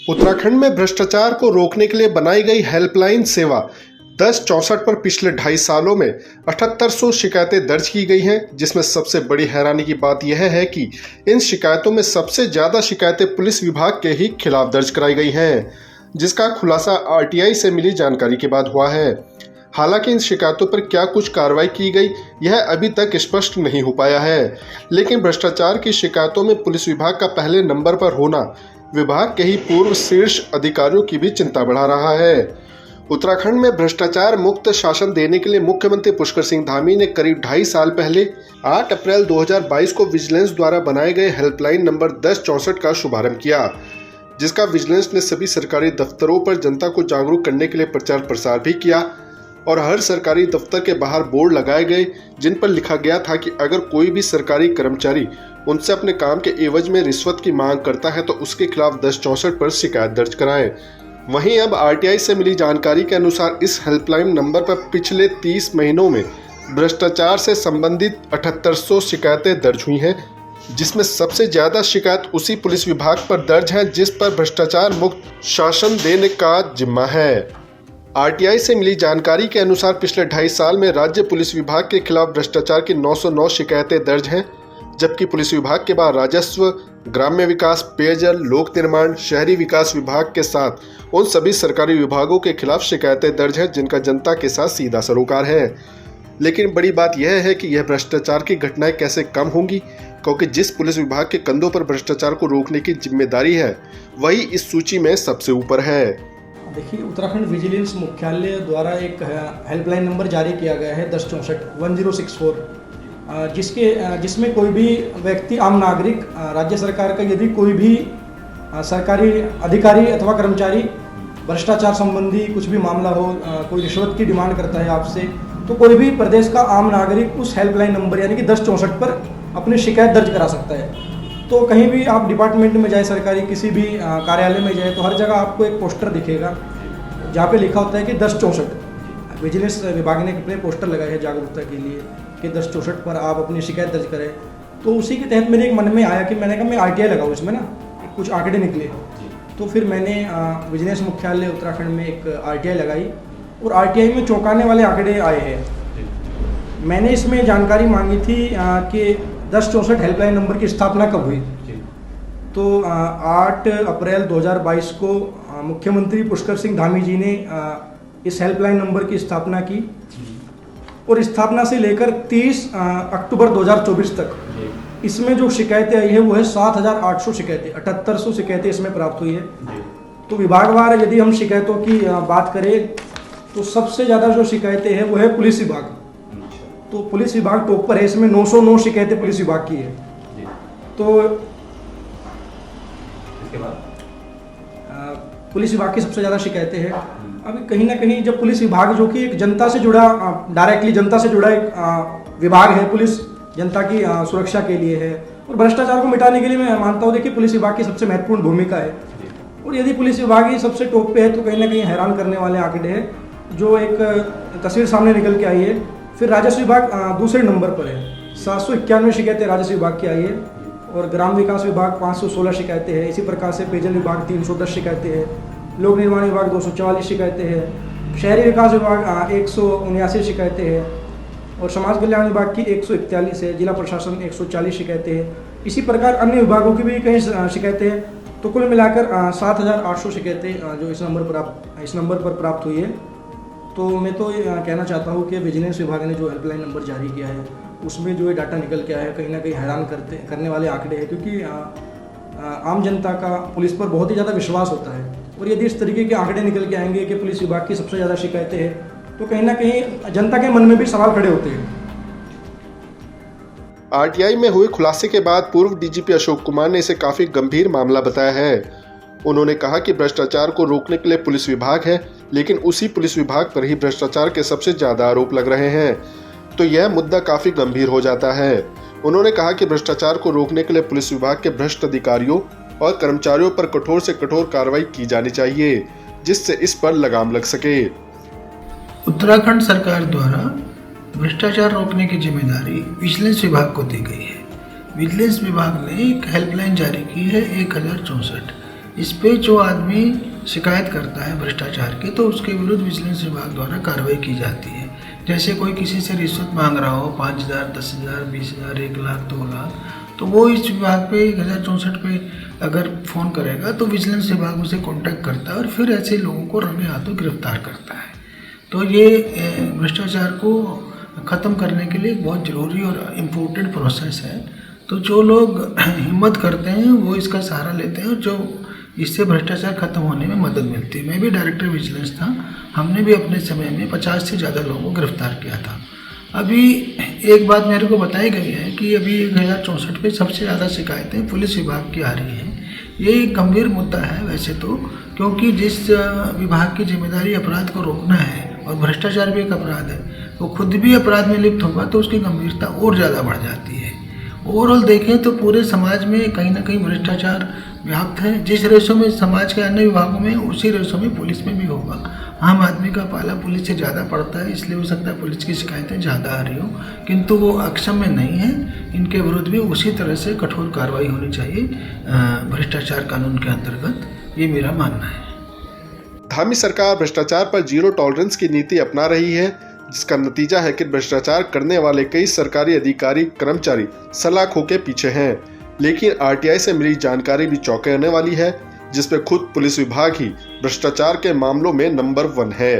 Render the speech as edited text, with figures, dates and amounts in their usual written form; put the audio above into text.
उत्तराखंड में भ्रष्टाचार को रोकने के लिए बनाई गई हेल्पलाइन सेवा 1064 पर पिछले 2.5 सालों में 7800 शिकायतें दर्ज की गई हैं, जिसमें सबसे बड़ी हैरानी की बात यह है कि इन शिकायतों में सबसे ज्यादा शिकायतें पुलिस विभाग के ही खिलाफ दर्ज कराई गई हैं, जिसका खुलासा आरटीआई से मिली जानकारी के बाद हुआ है। हालांकि इन शिकायतों पर क्या कुछ कार्रवाई की गई, यह अभी तक स्पष्ट नहीं हो पाया है, लेकिन भ्रष्टाचार की शिकायतों में पुलिस विभाग का पहले नंबर पर होना विभाग के ही पूर्व शीर्ष अधिकारियों की भी चिंता बढ़ा रहा है। उत्तराखंड में भ्रष्टाचार मुक्त शासन देने के लिए मुख्यमंत्री पुष्कर सिंह धामी ने करीब 2.5 साल पहले 8 अप्रैल 2022 को विजिलेंस द्वारा बनाए गए हेल्पलाइन नंबर 1064 का शुभारंभ किया, जिसका विजिलेंस ने सभी सरकारी दफ्तरों पर जनता को जागरूक करने के लिए प्रचार प्रसार भी किया और हर सरकारी दफ्तर के बाहर बोर्ड लगाए गए, जिन पर लिखा गया था कि अगर कोई भी सरकारी कर्मचारी उनसे अपने काम के एवज में रिश्वत की मांग करता है तो उसके खिलाफ 1064 पर शिकायत दर्ज कराएं। वहीं अब आरटीआई से मिली जानकारी के अनुसार इस हेल्पलाइन नंबर पर पिछले 30 महीनों में भ्रष्टाचार से संबंधित 7800 शिकायतें दर्ज हुई हैं, जिसमें सबसे ज्यादा शिकायत उसी पुलिस विभाग पर दर्ज है जिस पर भ्रष्टाचार मुक्त शासन देने का जिम्मा है। आरटीआई से मिली जानकारी के अनुसार पिछले 2.5 साल में राज्य पुलिस विभाग के खिलाफ भ्रष्टाचार की 909 शिकायतें दर्ज हैं, जबकि पुलिस विभाग के बाद राजस्व, ग्राम्य विकास, पेयजल, लोक निर्माण, शहरी विकास विभाग के साथ उन सभी सरकारी विभागों के खिलाफ शिकायतें दर्ज हैं जिनका जनता के साथ सीधा सरोकार है। लेकिन बड़ी बात यह है कि यह भ्रष्टाचार की घटनाएं कैसे कम होंगी, क्योंकि जिस पुलिस विभाग के कंधों पर भ्रष्टाचार को रोकने की जिम्मेदारी है वही इस सूची में सबसे ऊपर है। देखिए, उत्तराखंड विजिलेंस मुख्यालय द्वारा एक हेल्पलाइन नंबर जारी किया गया है 1064 जिसमें कोई भी व्यक्ति, आम नागरिक, राज्य सरकार का यदि कोई भी सरकारी अधिकारी अथवा कर्मचारी भ्रष्टाचार संबंधी कुछ भी मामला हो, कोई रिश्वत की डिमांड करता है आपसे, तो कोई भी प्रदेश का आम नागरिक उस हेल्पलाइन नंबर यानी कि 1064 पर अपनी शिकायत दर्ज करा सकता है। तो कहीं भी आप डिपार्टमेंट में जाए, सरकारी किसी भी कार्यालय में जाए, तो हर जगह आपको एक पोस्टर दिखेगा जहाँ पे लिखा होता है कि 1064। विजिलेंस विभाग ने अपने पोस्टर लगाए हैं जागरूकता के लिए कि 1064 पर आप अपनी शिकायत दर्ज करें। तो उसी के तहत मेरे एक मन में आया कि मैंने कहा मैं आरटीआई लगाऊँ इसमें ना, कुछ आंकड़े निकले। तो फिर मैंने विजिलेंस मुख्यालय उत्तराखंड में एक आरटीआई लगाई और आरटीआई में चौंकाने वाले आंकड़े आए हैं। मैंने इसमें जानकारी मांगी थी कि 1064 हेल्पलाइन नंबर की स्थापना कब हुई। तो 8 अप्रैल 2022 को मुख्यमंत्री पुष्कर सिंह धामी जी ने इस हेल्पलाइन नंबर की स्थापना की और स्थापना से लेकर 30 अक्टूबर 2024 तक इसमें जो शिकायतें आई है वो है 7800 शिकायतें, 7800 शिकायतें इसमें प्राप्त हुई है। तो विभागवार यदि हम शिकायतों की बात करें तो सबसे ज़्यादा जो शिकायतें हैं वो है पुलिस विभाग। तो पुलिस विभाग टॉप पर है, इसमें 909 शिकायतें पुलिस विभाग की है। तो इसके बाद पुलिस विभाग की सबसे ज़्यादा शिकायतें हैं। अभी कहीं ना कहीं जब पुलिस विभाग, जो कि एक जनता से जुड़ा, डायरेक्टली जनता से जुड़ा एक विभाग है, पुलिस जनता की सुरक्षा के लिए है और भ्रष्टाचार को मिटाने के लिए मैं मानता हूँ, देखिए, पुलिस विभाग की सबसे महत्वपूर्ण भूमिका है। और यदि पुलिस विभाग ही सबसे टॉप पे है तो कहीं ना कहीं हैरान करने वाले आंकड़े हैं जो एक तस्वीर सामने निकल के आई है। फिर राजस्व विभाग दूसरे नंबर पर है, 791 शिकायतें राजस्व विभाग की आई है और ग्राम विकास विभाग 516 शिकायतें हैं। इसी प्रकार से पेयजल विभाग 310 शिकायतें हैं, लोक निर्माण विभाग 244 शिकायतें हैं, शहरी विकास विभाग 179 शिकायतें हैं और समाज कल्याण विभाग की 141 है, जिला प्रशासन 140 शिकायतें हैं। इसी प्रकार अन्य विभागों की भी कई शिकायतें हैं। तो कुल मिलाकर 7800 शिकायतें जो इस नंबर पर प्राप्त हुई है। तो मैं तो कहना चाहता हूँ कि विजिलेंस विभाग ने जो हेल्पलाइन नंबर जारी किया है उसमें जो ये डाटा निकल के आया है कहीं ना कहीं हैरान करने वाले आंकड़े हैं, क्योंकि आम जनता का पुलिस पर बहुत ही ज़्यादा विश्वास होता है और यदि इस तरीके के आंकड़े निकल के आएंगे कि पुलिस विभाग की सबसे ज़्यादा शिकायतें हैं तो कहीं ना कहीं जनता के मन में भी सवाल खड़े होते हैं। आरटीआई में हुए खुलासे के बाद पूर्व डीजीपी अशोक कुमार ने इसे काफी गंभीर मामला बताया है। उन्होंने कहा कि भ्रष्टाचार को रोकने के लिए पुलिस विभाग है, लेकिन उसी पुलिस विभाग पर ही भ्रष्टाचार के सबसे ज्यादा आरोप लग रहे हैं, तो यह मुद्दा काफी गंभीर हो जाता है। उन्होंने कहा कि भ्रष्टाचार को रोकने के लिए पुलिस विभाग के भ्रष्ट अधिकारियों और कर्मचारियों पर कठोर से कठोर कार्रवाई की जानी चाहिए, जिससे इस पर लगाम लग सके। उत्तराखंड सरकार द्वारा भ्रष्टाचार रोकने की जिम्मेदारी विजिलेंस विभाग को दी गई है। विजिलेंस विभाग ने एक हेल्पलाइन जारी की है 1064। इस पे जो आदमी शिकायत करता है भ्रष्टाचार की तो उसके विरुद्ध विजिलेंस विभाग द्वारा कार्रवाई की जाती है। जैसे कोई किसी से रिश्वत मांग रहा हो 5,000, 10,000, 20,000, 1 लाख, 2 लाख, तो वो इस विभाग पे 1064 पे अगर फ़ोन करेगा तो विजिलेंस विभाग उसे कांटेक्ट करता है और फिर ऐसे लोगों को रंगे हाथों गिरफ्तार करता है। तो ये भ्रष्टाचार को ख़त्म करने के लिए एक बहुत ज़रूरी और इम्पोर्टेंट प्रोसेस है। तो जो लोग हिम्मत करते हैं वो इसका सहारा लेते हैं और जो इससे भ्रष्टाचार खत्म होने में मदद मिलती है। मैं भी डायरेक्टर विजिलेंस था, हमने भी अपने समय में 50 से ज़्यादा लोगों को गिरफ्तार किया था। अभी एक बात मेरे को बताई गई है कि अभी 1064 पे सबसे ज़्यादा शिकायतें पुलिस विभाग की आ रही हैं। ये एक गंभीर मुद्दा है वैसे तो, क्योंकि जिस विभाग की जिम्मेदारी अपराध को रोकना है और भ्रष्टाचार भी एक अपराध है, वो खुद भी अपराध में लिप्त होगा तो उसकी गंभीरता और ज़्यादा बढ़ जाती है। ओवरऑल देखें तो पूरे समाज में कहीं ना कहीं भ्रष्टाचार व्याप्त है। जिस रेशों में समाज के अन्य विभागों में उसी रेशों में पुलिस में भी होगा। आम आदमी का पाला पुलिस से ज़्यादा पड़ता है, इसलिए हो सकता है पुलिस की शिकायतें ज़्यादा आ रही हो, किंतु वो अक्षम्य नहीं है। इनके विरुद्ध भी उसी तरह से कठोर कार्रवाई होनी चाहिए भ्रष्टाचार कानून के अंतर्गत, ये मेरा मानना है। धामी सरकार भ्रष्टाचार पर जीरो टॉलरेंस की नीति अपना रही है, जिसका नतीजा है कि भ्रष्टाचार करने वाले कई सरकारी अधिकारी कर्मचारी सलाखों के पीछे हैं। लेकिन आरटीआई से मिली जानकारी भी चौंकाने वाली है, जिसमें खुद पुलिस विभाग ही भ्रष्टाचार के मामलों में नंबर 1 है।